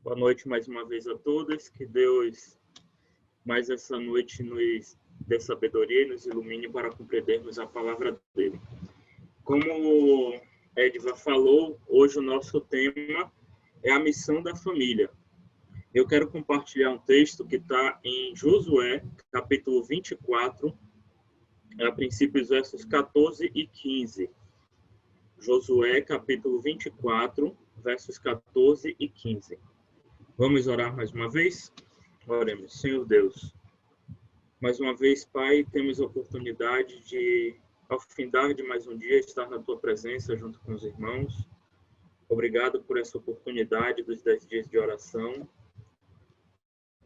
Boa noite mais uma vez a todos. Que Deus, mais essa noite, nos dê sabedoria e nos ilumine para compreendermos a palavra dele. Como Edva falou, hoje o nosso tema é a missão da família. Eu quero compartilhar um texto que está em Josué, capítulo 24, a princípio os versos 14 e 15. Josué, capítulo 24, versos 14 e 15. Vamos orar mais uma vez? Oremos. Senhor Deus, mais uma vez, Pai, temos a oportunidade de, ao findar de mais um dia, estar na Tua presença junto com os irmãos. Obrigado por essa oportunidade dos 10 dias de oração.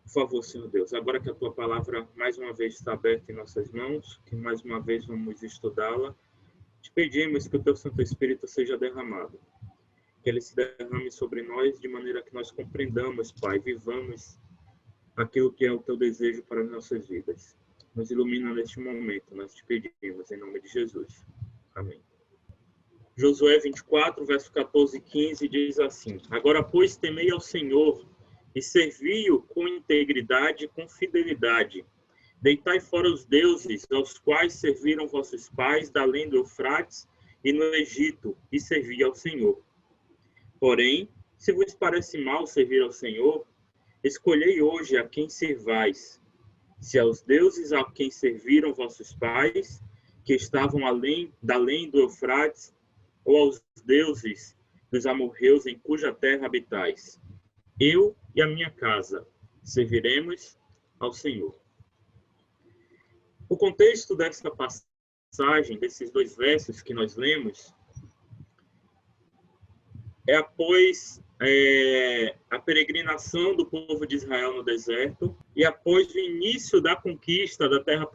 Por favor, Senhor Deus, agora que a Tua palavra mais uma vez está aberta em nossas mãos, que mais uma vez vamos estudá-la, te pedimos que o Teu Santo Espírito seja derramado. Que ele se derrame sobre nós de maneira que nós compreendamos, Pai, vivamos aquilo que é o Teu desejo para as nossas vidas. Nos ilumina neste momento, nós te pedimos, em nome de Jesus. Amém. Josué 24, verso 14 e 15 diz assim: Agora, pois, temei ao Senhor e servi-o com integridade e com fidelidade. Deitai fora os deuses aos quais serviram vossos pais, da além do Eufrates e no Egito, e servi ao Senhor. Porém, se vos parece mal servir ao Senhor, escolhei hoje a quem servais, se aos deuses a quem serviram vossos pais, que estavam além do Eufrates, ou aos deuses dos amorreus em cuja terra habitais. Eu e a minha casa serviremos ao Senhor. O contexto dessa passagem, desses dois versos que nós lemos, é após a peregrinação do povo de Israel no deserto e após o início da conquista da terra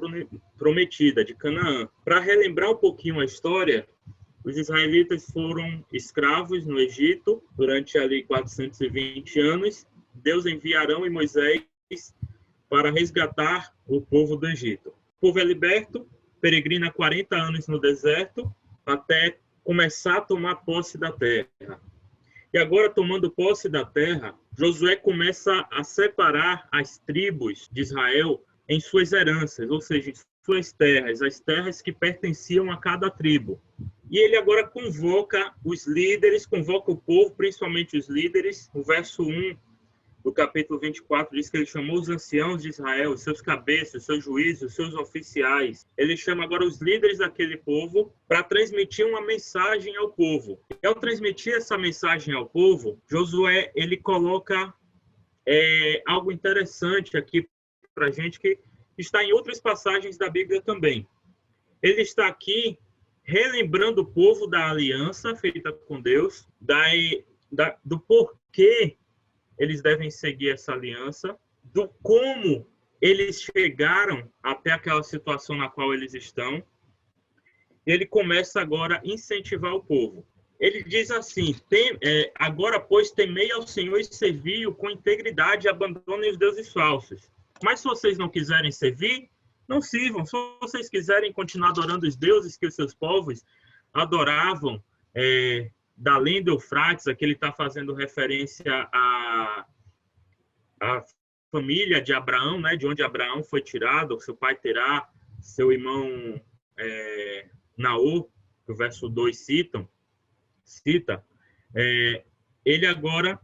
prometida, de Canaã. Para relembrar um pouquinho a história, os israelitas foram escravos no Egito durante ali 420 anos. Deus envia Arão e Moisés para resgatar o povo do Egito. O povo é liberto, peregrina 40 anos no deserto até começar a tomar posse da terra. E agora, tomando posse da terra, Josué começa a separar as tribos de Israel em suas heranças, ou seja, em suas terras, as terras que pertenciam a cada tribo. E ele agora convoca os líderes, convoca o povo, principalmente os líderes. O verso 1 do capítulo 24 diz que ele chamou os anciãos de Israel, os seus cabeças, os seus juízes, os seus oficiais. Ele chama agora os líderes daquele povo para transmitir uma mensagem ao povo. E ao transmitir essa mensagem ao povo, Josué ele coloca algo interessante aqui para a gente, que está em outras passagens da Bíblia também. Ele está aqui relembrando o povo da aliança feita com Deus, do porquê eles devem seguir essa aliança, do como eles chegaram até aquela situação na qual eles estão. Ele começa agora a incentivar o povo. Ele diz assim: agora, pois, temei ao Senhor e servi-o com integridade e abandonem os deuses falsos. Mas se vocês não quiserem servir, não sirvam. Se vocês quiserem continuar adorando os deuses que os seus povos adoravam, da além do Eufrates, aqui ele está fazendo referência à família de Abraão, né, de onde Abraão foi tirado, seu pai Terá, seu irmão Naor, que o verso 2 cita, ele agora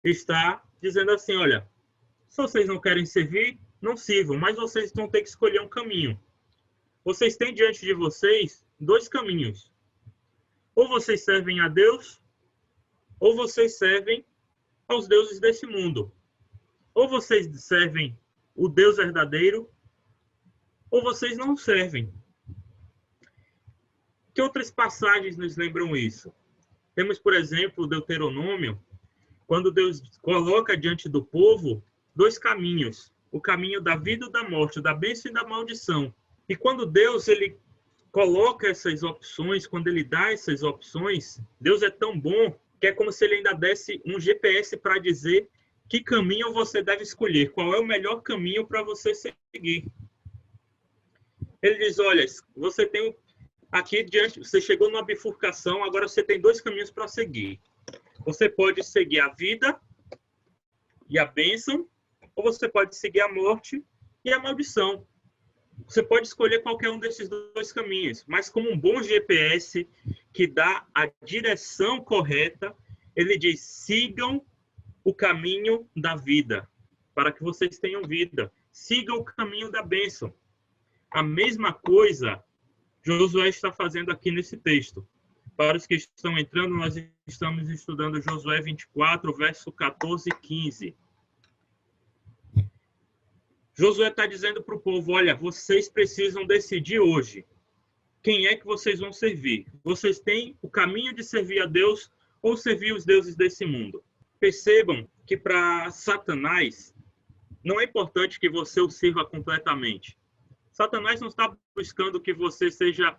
está dizendo assim: olha, se vocês não querem servir, não sirvam, mas vocês vão ter que escolher um caminho. Vocês têm diante de vocês dois caminhos. Ou vocês servem a Deus, ou vocês servem aos deuses desse mundo. Ou vocês servem o Deus verdadeiro, ou vocês não servem. Que outras passagens nos lembram isso? Temos, por exemplo, o Deuteronômio, quando Deus coloca diante do povo dois caminhos: o caminho da vida e da morte, da bênção e da maldição. E quando Deus ele coloca essas opções, quando ele dá essas opções, Deus é tão bom que é como se ele ainda desse um GPS para dizer que caminho você deve escolher, qual é o melhor caminho para você seguir. Ele diz: olha, você tem aqui diante, você chegou numa bifurcação, agora você tem dois caminhos para seguir. Você pode seguir a vida e a bênção, ou você pode seguir a morte e a maldição. Você pode escolher qualquer um desses dois caminhos, mas como um bom GPS que dá a direção correta, ele diz: sigam o caminho da vida, para que vocês tenham vida. Sigam o caminho da bênção. A mesma coisa Josué está fazendo aqui nesse texto. Para os que estão entrando, nós estamos estudando Josué 24, verso 14 e 15. Josué está dizendo para o povo: olha, vocês precisam decidir hoje quem é que vocês vão servir. Vocês têm o caminho de servir a Deus ou servir os deuses desse mundo. Percebam que para Satanás não é importante que você o sirva completamente. Satanás não está buscando que você seja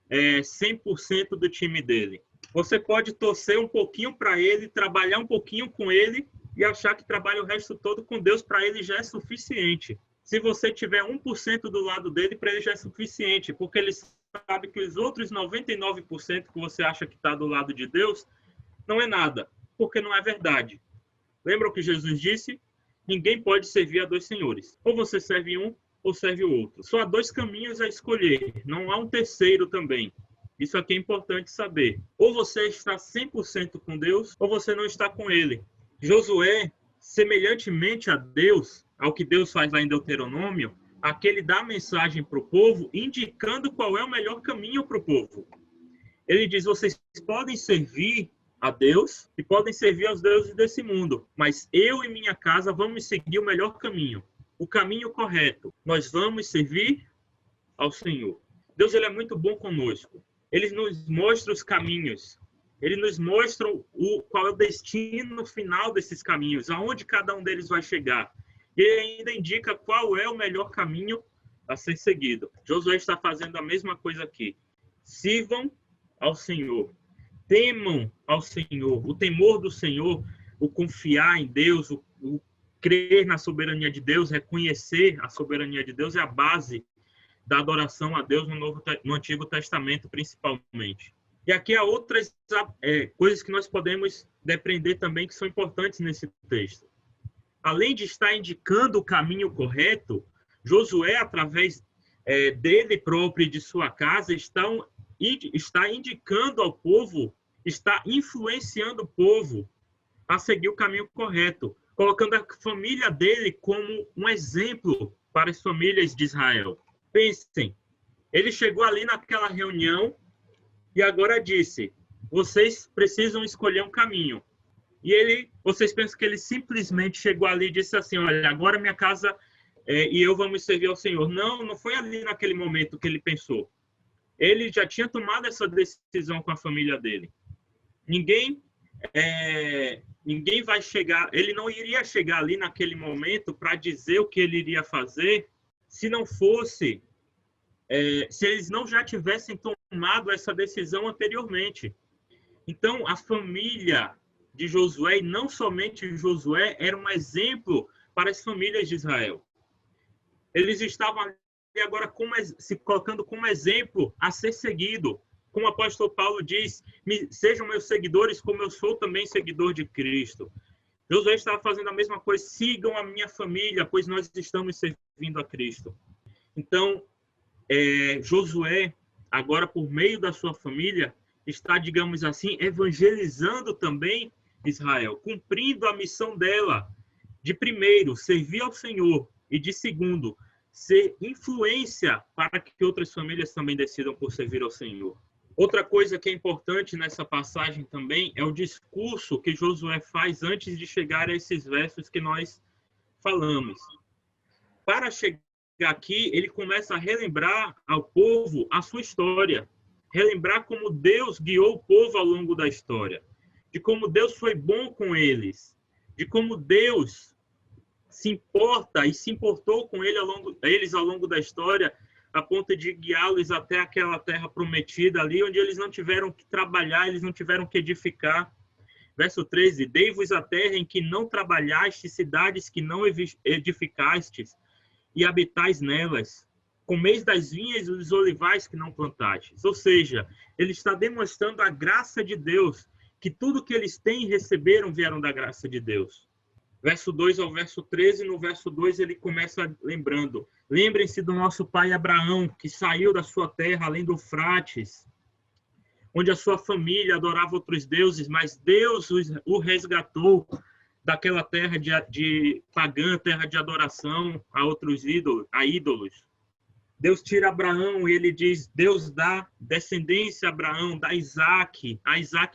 100% do time dele. Você pode torcer um pouquinho para ele, trabalhar um pouquinho com ele e achar que trabalha o resto todo com Deus, para ele já é suficiente. Se você tiver 1% do lado dele, para ele já é suficiente, porque ele sabe que os outros 99% que você acha que está do lado de Deus não é nada, porque não é verdade. Lembra o que Jesus disse? Ninguém pode servir a dois senhores. Ou você serve um, ou serve o outro. Só há dois caminhos a escolher. Não há um terceiro também. Isso aqui é importante saber. Ou você está 100% com Deus, ou você não está com Ele. Josué, semelhantemente a Deus, ao que Deus faz lá em Deuteronômio, aquele dá a mensagem para o povo, indicando qual é o melhor caminho para o povo. Ele diz: vocês podem servir a Deus e podem servir aos deuses desse mundo, mas eu e minha casa vamos seguir o melhor caminho. O caminho correto. Nós vamos servir ao Senhor. Deus, ele é muito bom conosco. Ele nos mostra os caminhos. Ele nos mostra qual é o destino final desses caminhos, aonde cada um deles vai chegar. E ele ainda indica qual é o melhor caminho a ser seguido. Josué está fazendo a mesma coisa aqui. Sirvam ao Senhor. Temam ao Senhor. O temor do Senhor, o confiar em Deus, o crer na soberania de Deus, reconhecer a soberania de Deus é a base da adoração a Deus no Antigo Testamento, principalmente. E aqui há outras coisas que nós podemos depreender também que são importantes nesse texto. Além de estar indicando o caminho correto, Josué, através dele próprio e de sua casa, está indicando ao povo, está influenciando o povo a seguir o caminho correto, colocando a família dele como um exemplo para as famílias de Israel. Pensem, ele chegou ali naquela reunião e agora disse: vocês precisam escolher um caminho. E vocês pensam que ele simplesmente chegou ali e disse assim: olha, agora minha casa e eu vamos servir ao Senhor. Não, não foi ali naquele momento que ele pensou. Ele já tinha tomado essa decisão com a família dele. Ninguém vai chegar, ele não iria chegar ali naquele momento para dizer o que ele iria fazer se não fosse, se eles não já tivessem tomado essa decisão anteriormente. Então, a família de Josué, e não somente Josué, era um exemplo para as famílias de Israel. Eles estavam ali agora se colocando como exemplo a ser seguido. Como o apóstolo Paulo diz: sejam meus seguidores como eu sou também seguidor de Cristo. Josué estava fazendo a mesma coisa: sigam a minha família, pois nós estamos servindo a Cristo. Então, Josué, agora por meio da sua família, está, digamos assim, evangelizando também Israel, cumprindo a missão dela de, primeiro, servir ao Senhor e, de segundo, ser influência para que outras famílias também decidam por servir ao Senhor. Outra coisa que é importante nessa passagem também é o discurso que Josué faz antes de chegar a esses versos que nós falamos. Para chegar aqui, ele começa a relembrar ao povo a sua história, relembrar como Deus guiou o povo ao longo da história, de como Deus foi bom com eles, de como Deus se importa e se importou com eles ao longo da história, a ponto de guiá-los até aquela terra prometida ali, onde eles não tiveram que trabalhar, eles não tiveram que edificar. Verso 13: dei-vos a terra em que não trabalhastes, cidades que não edificastes, e habitais nelas. Comeis das vinhas e dos olivais que não plantastes. Ou seja, ele está demonstrando a graça de Deus que tudo que eles têm e receberam vieram da graça de Deus. Verso 2 ao verso 13, no verso 2 ele começa lembrando: lembrem-se do nosso pai Abraão, que saiu da sua terra além do Eufrates, onde a sua família adorava outros deuses, mas Deus o resgatou daquela terra de pagã, terra de adoração a outros ídolos. Deus tira Abraão e ele diz: Deus dá descendência a Abraão, dá a Isaac,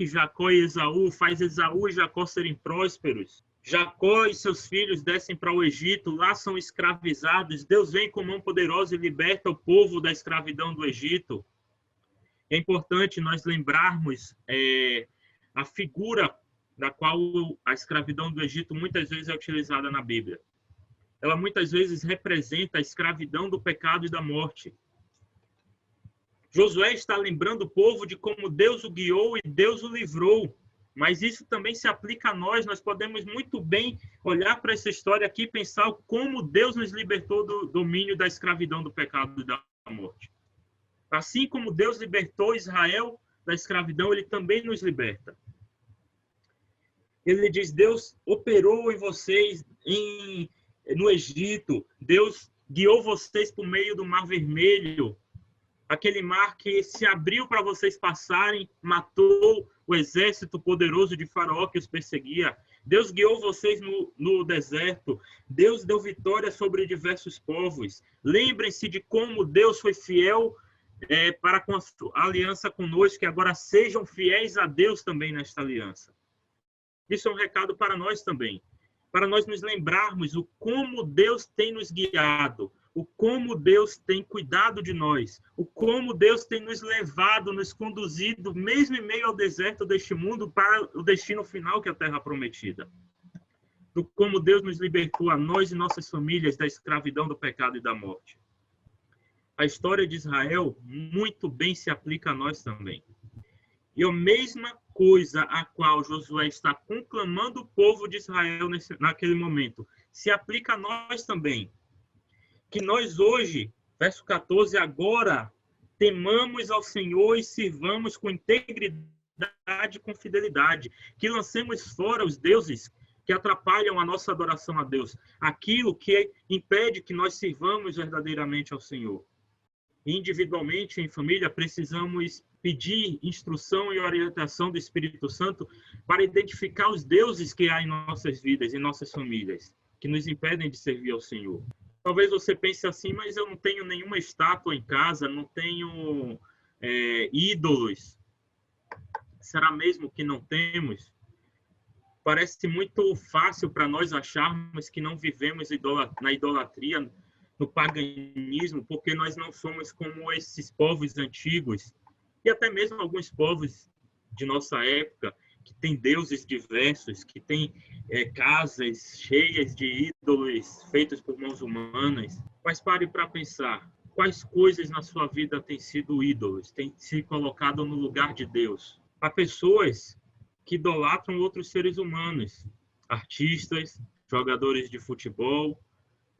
Jacó e Esaú, faz Esaú e Jacó serem prósperos. Jacó e seus filhos descem para o Egito, lá são escravizados. Deus vem com mão poderosa e liberta o povo da escravidão do Egito. É importante nós lembrarmos a figura da qual a escravidão do Egito muitas vezes é utilizada na Bíblia. Ela muitas vezes representa a escravidão do pecado e da morte. Josué está lembrando o povo de como Deus o guiou e Deus o livrou. Mas isso também se aplica a nós. Nós podemos muito bem olhar para essa história aqui e pensar como Deus nos libertou do domínio da escravidão do pecado e da morte. Assim como Deus libertou Israel da escravidão, ele também nos liberta. Ele diz: Deus operou em vocês no Egito, Deus guiou vocês por meio do Mar Vermelho, aquele mar que se abriu para vocês passarem, matou o exército poderoso de Faraó que os perseguia. Deus guiou vocês no deserto. Deus deu vitória sobre diversos povos. Lembrem-se de como Deus foi fiel para com a aliança conosco, e agora sejam fiéis a Deus também nesta aliança. Isso é um recado para nós também, para nós nos lembrarmos o como Deus tem nos guiado, o como Deus tem cuidado de nós, o como Deus tem nos levado, nos conduzido, mesmo em meio ao deserto deste mundo, para o destino final que é a terra prometida. Do como Deus nos libertou a nós e nossas famílias da escravidão do pecado e da morte. A história de Israel muito bem se aplica a nós também. E a mesma coisa a qual Josué está conclamando o povo de Israel naquele momento, se aplica a nós também. Que nós hoje, verso 14, agora temamos ao Senhor e sirvamos com integridade e com fidelidade. Que lancemos fora os deuses que atrapalham a nossa adoração a Deus. Aquilo que impede que nós sirvamos verdadeiramente ao Senhor. Individualmente, em família, precisamos pedir instrução e orientação do Espírito Santo para identificar os deuses que há em nossas vidas, em nossas famílias, que nos impedem de servir ao Senhor. Talvez você pense assim: mas eu não tenho nenhuma estátua em casa, não tenho ídolos. Será mesmo que não temos? Parece muito fácil para nós acharmos que não vivemos na idolatria, no paganismo, porque nós não somos como esses povos antigos, e até mesmo alguns povos de nossa época, que têm deuses diversos, que têm casas cheias de ídolos feitos por mãos humanas. Mas pare para pensar, quais coisas na sua vida têm sido ídolos, têm se colocado no lugar de Deus? Há pessoas que idolatram outros seres humanos, artistas, jogadores de futebol,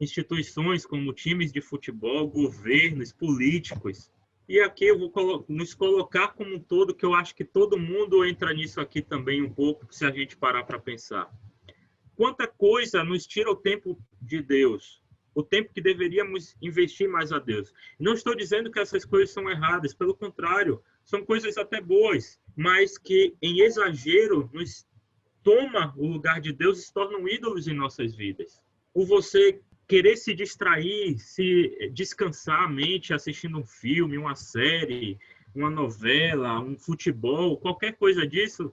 instituições como times de futebol, governos, políticos. E aqui eu vou nos colocar como um todo, que eu acho que todo mundo entra nisso aqui também um pouco, se a gente parar para pensar. Quanta coisa nos tira o tempo de Deus, o tempo que deveríamos investir mais a Deus. Não estou dizendo que essas coisas são erradas, pelo contrário, são coisas até boas, mas que em exagero nos toma o lugar de Deus e se tornam ídolos em nossas vidas. Por você querer se distrair, se descansar a mente assistindo um filme, uma série, uma novela, um futebol, qualquer coisa disso,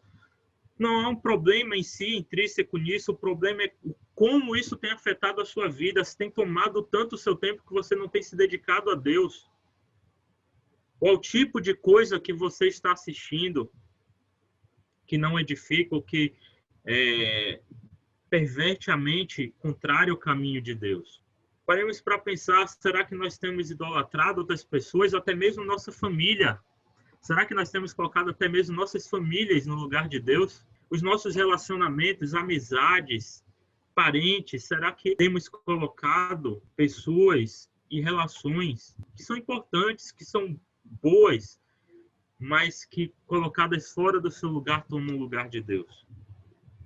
não há um problema em si intrínseco nisso. O problema é como isso tem afetado a sua vida, se tem tomado tanto o seu tempo que você não tem se dedicado a Deus. Ou ao tipo de coisa que você está assistindo que não edifica, ou que perverte a mente contrário ao caminho de Deus. Paremos para pensar: será que nós temos idolatrado outras pessoas, até mesmo nossa família? Será que nós temos colocado até mesmo nossas famílias no lugar de Deus? Os nossos relacionamentos, amizades, parentes, será que temos colocado pessoas e relações que são importantes, que são boas, mas que colocadas fora do seu lugar tomam o lugar de Deus.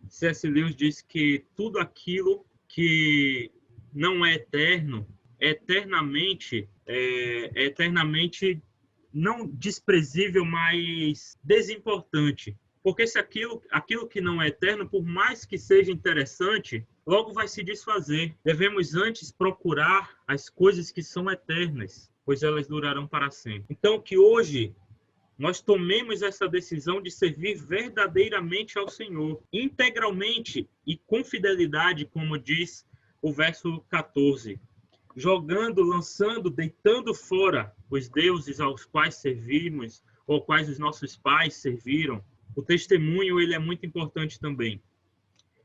C.S. Lewis diz que tudo aquilo que não é eterno é eternamente não desprezível, mas desimportante. Porque se aquilo que não é eterno, por mais que seja interessante, logo vai se desfazer. Devemos antes procurar as coisas que são eternas, pois elas durarão para sempre. Então, que hoje nós tomemos essa decisão de servir verdadeiramente ao Senhor, integralmente e com fidelidade, como diz o verso 14. Jogando, lançando, deitando fora os deuses aos quais servimos, ou quais os nossos pais serviram. O testemunho ele é muito importante também.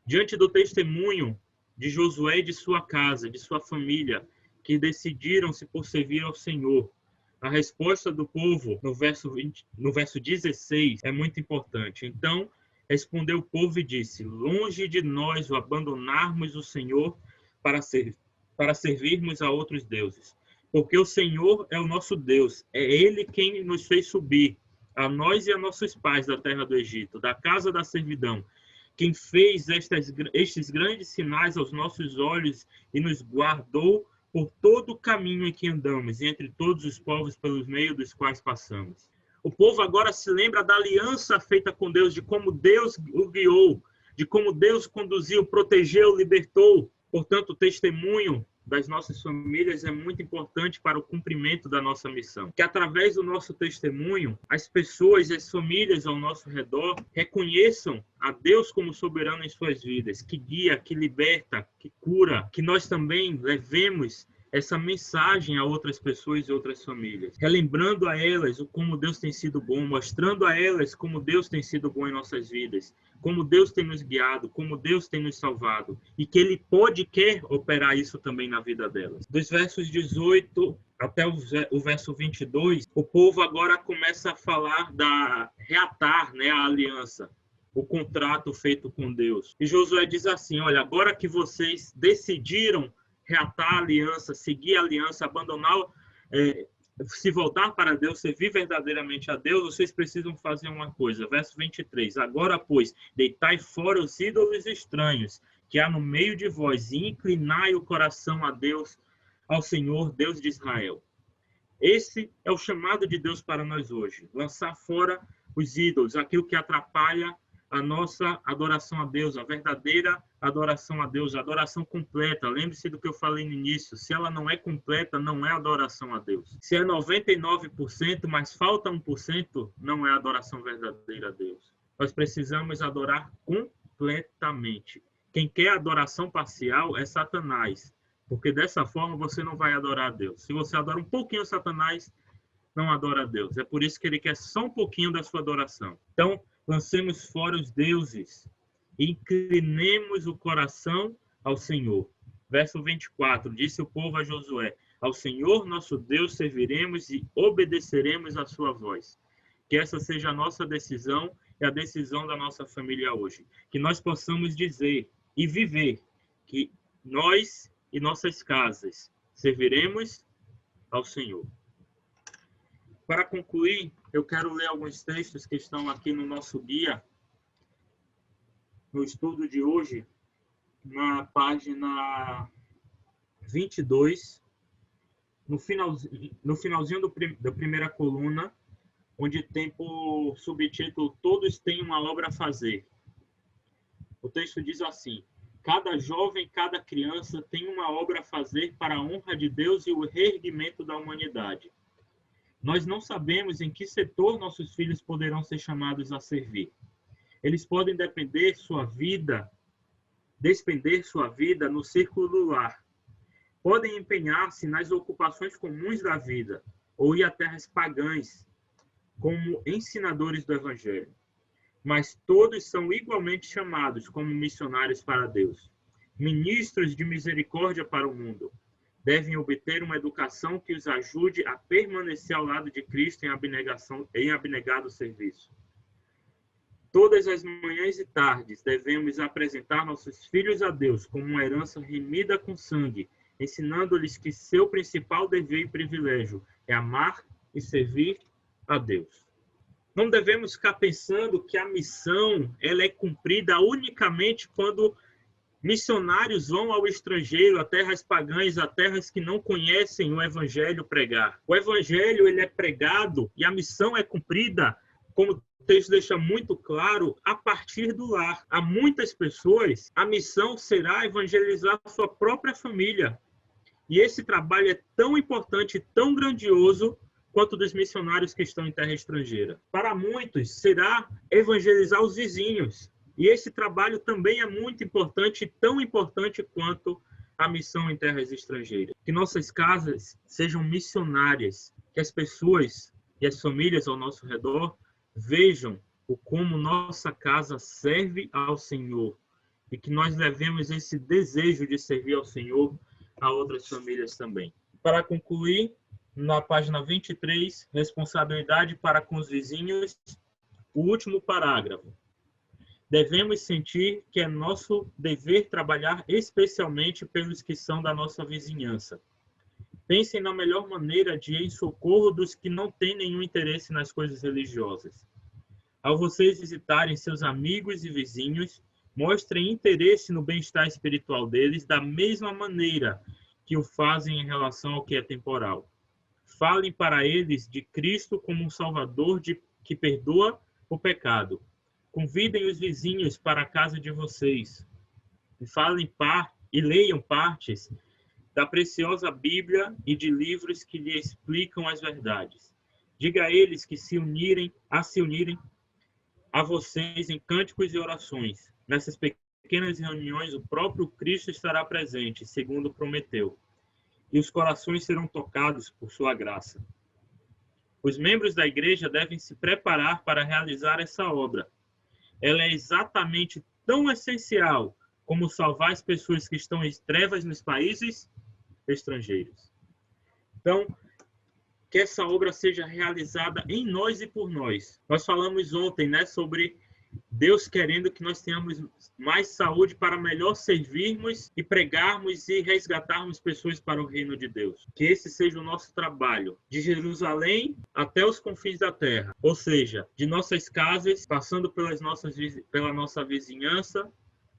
Diante do testemunho de Josué e de sua casa, de sua família, que decidiram-se por servir ao Senhor, a resposta do povo no verso 16 é muito importante. Então, respondeu o povo e disse: longe de nós o abandonarmos o Senhor para servirmos a outros deuses. Porque o Senhor é o nosso Deus, é Ele quem nos fez subir, a nós e a nossos pais da terra do Egito, da casa da servidão, quem fez estes grandes sinais aos nossos olhos e nos guardou por todo o caminho em que andamos, e entre todos os povos pelos meios dos quais passamos. O povo agora se lembra da aliança feita com Deus, de como Deus o guiou, de como Deus conduziu, protegeu, libertou. Portanto, o testemunho das nossas famílias é muito importante para o cumprimento da nossa missão. Que através do nosso testemunho, as pessoas e as famílias ao nosso redor reconheçam a Deus como soberano em suas vidas, que guia, que liberta, que cura, que nós também levemos essa mensagem a outras pessoas e outras famílias, relembrando a elas como Deus tem sido bom, mostrando a elas como Deus tem sido bom em nossas vidas, como Deus tem nos guiado, como Deus tem nos salvado, e que Ele pode e quer operar isso também na vida delas. Dos versos 18 até o verso 22, o povo agora começa a falar reatar, a aliança, o contrato feito com Deus. E Josué diz assim: olha, agora que vocês decidiram reatar a aliança, seguir a aliança, abandonar, se voltar para Deus, servir verdadeiramente a Deus, vocês precisam fazer uma coisa. Verso 23. Agora, pois, deitai fora os ídolos estranhos que há no meio de vós e inclinai o coração a Deus, ao Senhor, Deus de Israel. Esse é o chamado de Deus para nós hoje. Lançar fora os ídolos, aquilo que atrapalha a nossa adoração a Deus, a verdadeira adoração a Deus, a adoração completa. Lembre-se do que eu falei no início: se ela não é completa, não é adoração a Deus. Se é 99%, mas falta 1%, não é adoração verdadeira a Deus. Nós precisamos adorar completamente. Quem quer adoração parcial é Satanás, porque dessa forma você não vai adorar a Deus. Se você adora um pouquinho Satanás, não adora a Deus. É por isso que ele quer só um pouquinho da sua adoração. Então, lancemos fora os deuses e inclinemos o coração ao Senhor. Verso 24, disse o povo a Josué: ao Senhor nosso Deus serviremos e obedeceremos a sua voz. Que essa seja a nossa decisão e a decisão da nossa família hoje. Que nós possamos dizer e viver que nós e nossas casas serviremos ao Senhor. Para concluir, eu quero ler alguns textos que estão aqui no nosso guia, no estudo de hoje, na página 22, no finalzinho da primeira coluna, onde tem por subtítulo Todos têm uma obra a fazer. O texto diz assim: cada jovem, cada criança tem uma obra a fazer para a honra de Deus e o reerguimento da humanidade. Nós não sabemos em que setor nossos filhos poderão ser chamados a servir. Eles podem despender sua vida no círculo do lar. Podem empenhar-se nas ocupações comuns da vida ou ir a terras pagãs como ensinadores do Evangelho. Mas todos são igualmente chamados como missionários para Deus, ministros de misericórdia para o mundo. Devem obter uma educação que os ajude a permanecer ao lado de Cristo em abnegado serviço. Todas as manhãs e tardes devemos apresentar nossos filhos a Deus como uma herança remida com sangue, ensinando-lhes que seu principal dever e privilégio é amar e servir a Deus. Não devemos ficar pensando que a missão ela é cumprida unicamente quando missionários vão ao estrangeiro, a terras pagãs, a terras que não conhecem o evangelho pregar. O evangelho ele é pregado e a missão é cumprida, como o texto deixa muito claro, a partir do lar. Há muitas pessoas, a missão será evangelizar a sua própria família. E esse trabalho é tão importante, tão grandioso, quanto dos missionários que estão em terra estrangeira. Para muitos, será evangelizar os vizinhos. E esse trabalho também é muito importante, tão importante quanto a missão em terras estrangeiras. Que nossas casas sejam missionárias, que as pessoas e as famílias ao nosso redor vejam o como nossa casa serve ao Senhor e que nós levemos esse desejo de servir ao Senhor a outras famílias também. Para concluir, na página 23, responsabilidade para com os vizinhos, o último parágrafo. Devemos sentir que é nosso dever trabalhar especialmente pelos que são da nossa vizinhança. Pensem na melhor maneira de ir em socorro dos que não têm nenhum interesse nas coisas religiosas. Ao vocês visitarem seus amigos e vizinhos, mostrem interesse no bem-estar espiritual deles da mesma maneira que o fazem em relação ao que é temporal. Falem para eles de Cristo como um Salvador que perdoa o pecado. Convidem os vizinhos para a casa de vocês e leiam partes da preciosa Bíblia e de livros que lhe explicam as verdades. Diga a eles que se unirem a vocês em cânticos e orações. Nessas pequenas reuniões, o próprio Cristo estará presente, segundo prometeu, e os corações serão tocados por sua graça. Os membros da igreja devem se preparar para realizar essa obra. Ela é exatamente tão essencial como salvar as pessoas que estão em trevas nos países estrangeiros. Então, que essa obra seja realizada em nós e por nós. Nós falamos ontem, sobre Deus querendo que nós tenhamos mais saúde para melhor servirmos e pregarmos e resgatarmos pessoas para o reino de Deus. Que esse seja o nosso trabalho, de Jerusalém até os confins da terra. Ou seja, de nossas casas, passando pela nossa vizinhança,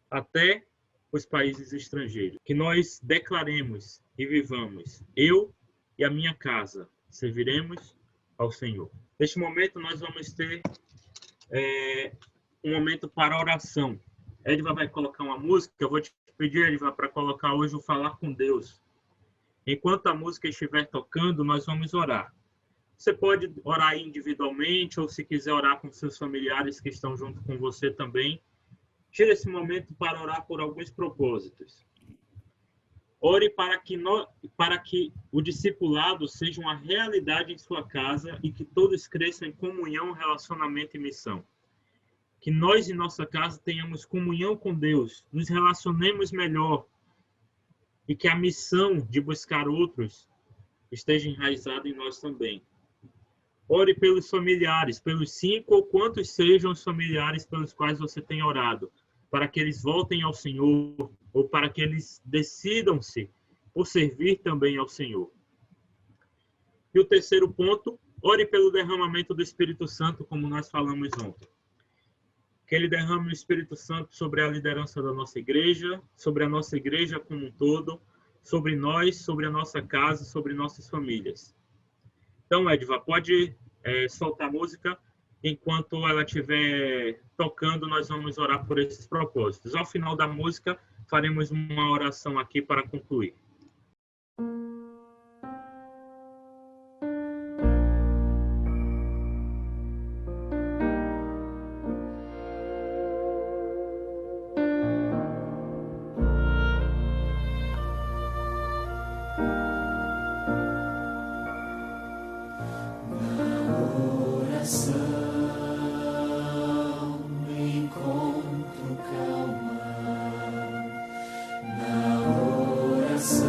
até os países estrangeiros. Que nós declaremos e vivamos, eu e a minha casa, serviremos ao Senhor. Neste momento, nós vamos ter um momento para oração. Edva vai colocar uma música, eu vou te pedir, Edva, para colocar hoje o Falar com Deus. Enquanto a música estiver tocando, nós vamos orar. Você pode orar individualmente, ou se quiser orar com seus familiares que estão junto com você também. Tire esse momento para orar por alguns propósitos. Ore para que o discipulado seja uma realidade em sua casa e que todos cresçam em comunhão, relacionamento e missão. Que nós em nossa casa tenhamos comunhão com Deus, nos relacionemos melhor e que a missão de buscar outros esteja enraizada em nós também. Ore pelos familiares, pelos 5 ou quantos sejam os familiares pelos quais você tem orado, para que eles voltem ao Senhor ou para que eles decidam-se por servir também ao Senhor. E o terceiro ponto, ore pelo derramamento do Espírito Santo, como nós falamos ontem. Que ele derrame o Espírito Santo sobre a liderança da nossa igreja, sobre a nossa igreja como um todo, sobre nós, sobre a nossa casa, sobre nossas famílias. Então, Edva, pode soltar a música. Enquanto ela estiver tocando, nós vamos orar por esses propósitos. Ao final da música, faremos uma oração aqui para concluir. Coração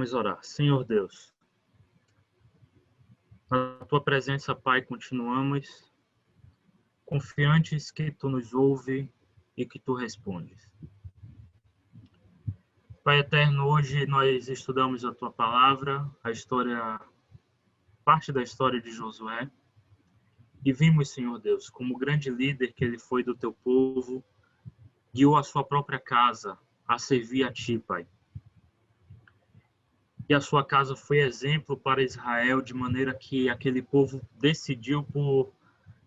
Vamos orar. Senhor Deus, na tua presença, Pai, continuamos confiantes que tu nos ouve e que tu respondes. Pai eterno, hoje nós estudamos a tua palavra, parte da história de Josué, e vimos, Senhor Deus, como grande líder que ele foi do teu povo, guiou a sua própria casa a servir a ti, Pai. E a sua casa foi exemplo para Israel, de maneira que aquele povo decidiu por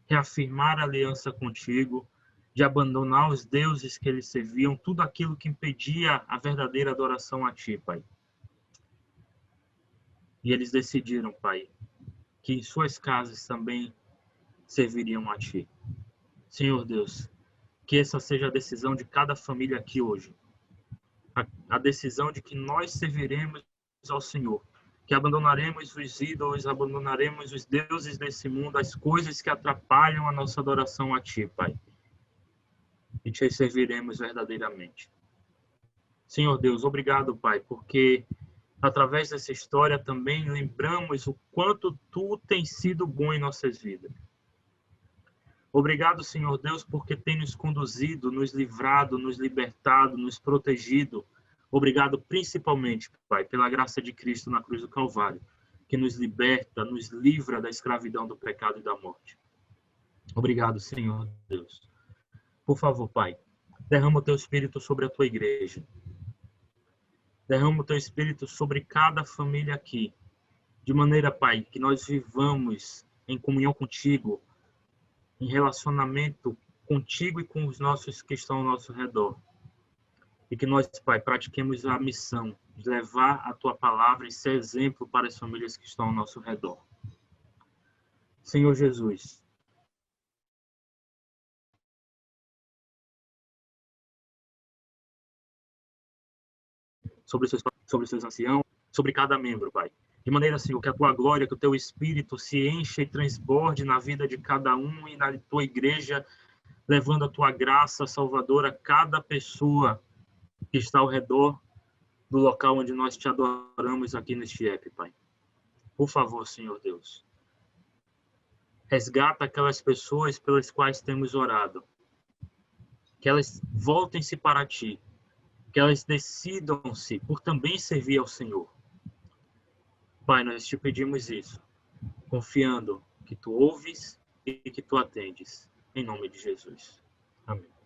reafirmar a aliança contigo, de abandonar os deuses que eles serviam, tudo aquilo que impedia a verdadeira adoração a ti, Pai. E eles decidiram, Pai, que em suas casas também serviriam a ti. Senhor Deus, que essa seja a decisão de cada família aqui hoje. A decisão de que nós serviremos ao Senhor, que abandonaremos os ídolos, abandonaremos os deuses desse mundo, as coisas que atrapalham a nossa adoração a ti, Pai. E te serviremos verdadeiramente. Senhor Deus, obrigado, Pai, porque através dessa história também lembramos o quanto tu tens sido bom em nossas vidas. Obrigado, Senhor Deus, porque tem nos conduzido, nos livrado, nos libertado, nos protegido. Obrigado principalmente, Pai, pela graça de Cristo na cruz do Calvário, que nos liberta, nos livra da escravidão do pecado e da morte. Obrigado, Senhor Deus. Por favor, Pai, derrama o teu Espírito sobre a tua igreja. Derrama o teu Espírito sobre cada família aqui, de maneira, Pai, que nós vivamos em comunhão contigo, em relacionamento contigo e com os nossos que estão ao nosso redor. E que nós, Pai, pratiquemos a missão de levar a tua palavra e ser exemplo para as famílias que estão ao nosso redor. Senhor Jesus, sobre os seus anciãos, sobre cada membro, Pai. De maneira, Senhor, que a tua glória, que o teu Espírito se encha e transborde na vida de cada um e na tua igreja, levando a tua graça salvadora a cada pessoa que está ao redor do local onde nós te adoramos aqui neste app, Pai. Por favor, Senhor Deus, resgata aquelas pessoas pelas quais temos orado, que elas voltem-se para ti, que elas decidam-se por também servir ao Senhor. Pai, nós te pedimos isso, confiando que tu ouves e que tu atendes, em nome de Jesus. Amém.